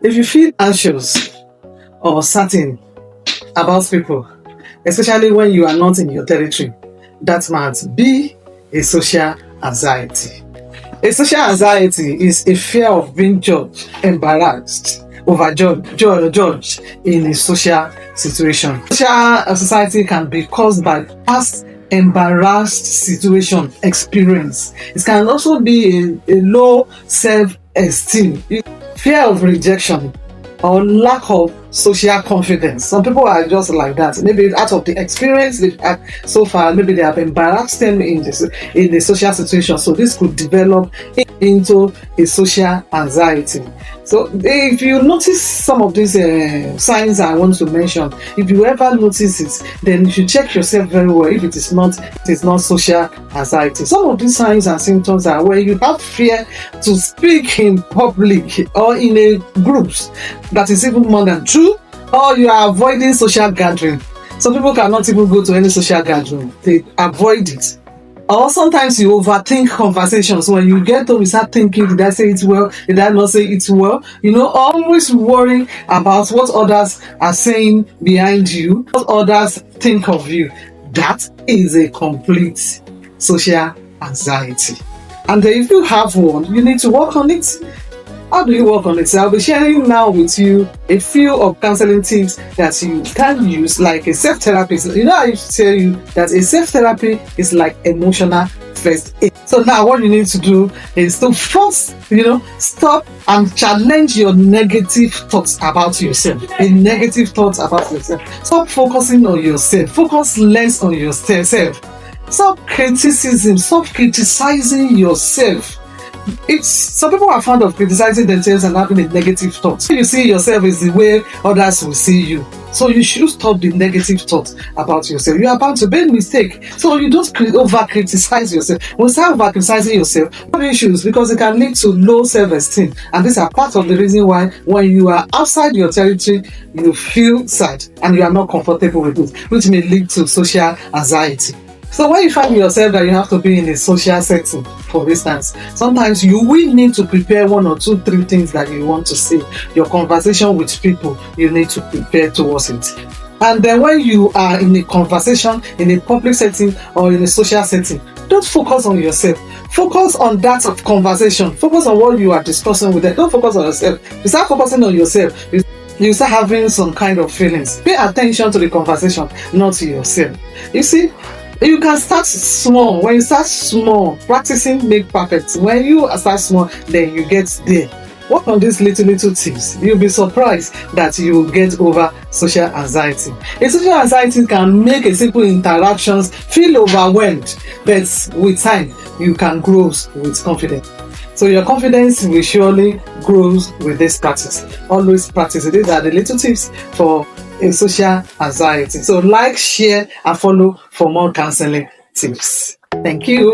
If you feel anxious or certain about people, especially when you are not in your territory, that might be a social anxiety. A social anxiety is a fear of being judged, embarrassed, judged in a social situation. Social anxiety can be caused by past embarrassed situation experience. It can also be a low self-esteem, fear of rejection, or lack of social confidence. Some people are just like that. Maybe out of the experience they've had so far, maybe they have embarrassed them in the social situation. So this could develop into a social anxiety. So if you notice some of these signs I want to mention, if you ever notice it, then you should check yourself very well if it is not social anxiety. Some of these signs and symptoms are where you have fear to speak in public or in a groups that is even more than two, or you are avoiding social gathering. Some people cannot even go to any social gathering. They avoid it. Or sometimes you overthink conversations. When you get home, you start thinking, did I say it well? Did I not say it well? Always worrying about what others are saying behind you, what others think of you. That is a complete social anxiety. And if you have one, you need to work on it. How do you work on it? So I'll be sharing now with you a few of counseling tips that you can use, like a self-therapy. I used to tell you that a self-therapy is like emotional first aid. So now what you need to do is to first, stop and challenge your negative thoughts about yourself. Stop focusing on yourself. Focus less on yourself. Stop criticism. Stop criticizing yourself. Some people are fond of criticizing themselves and having a negative thought. You see yourself is the way others will see you. So you should stop the negative thoughts about yourself. You are bound to make mistake. So you don't over-criticize yourself. When you start over-criticizing yourself, what issues? Because it can lead to low self-esteem. And these are part of the reason why when you are outside your territory, you feel sad and you are not comfortable with it, which may lead to social anxiety. So when you find yourself that you have to be in a social setting, for instance, sometimes you will need to prepare 1 or 2, 3 things that you want to say. Your conversation with people, you need to prepare towards it. And then when you are in a conversation, in a public setting or in a social setting, don't focus on yourself. Focus on that of conversation. Focus on what you are discussing with them. Don't focus on yourself. You start focusing on yourself, you start having some kind of feelings. Pay attention to the conversation, not to yourself. You see, you can start small. When you start small, practicing make perfect. When you start small, then you get there. Work on these little tips. You'll be surprised that you will get over social anxiety. A social anxiety can make a simple interactions feel overwhelmed, but with time, you can grow with confidence. So your confidence will surely grow with this practice. Always practice. These are the little tips for a social anxiety. So like, share, and follow for more counseling tips. Thank you.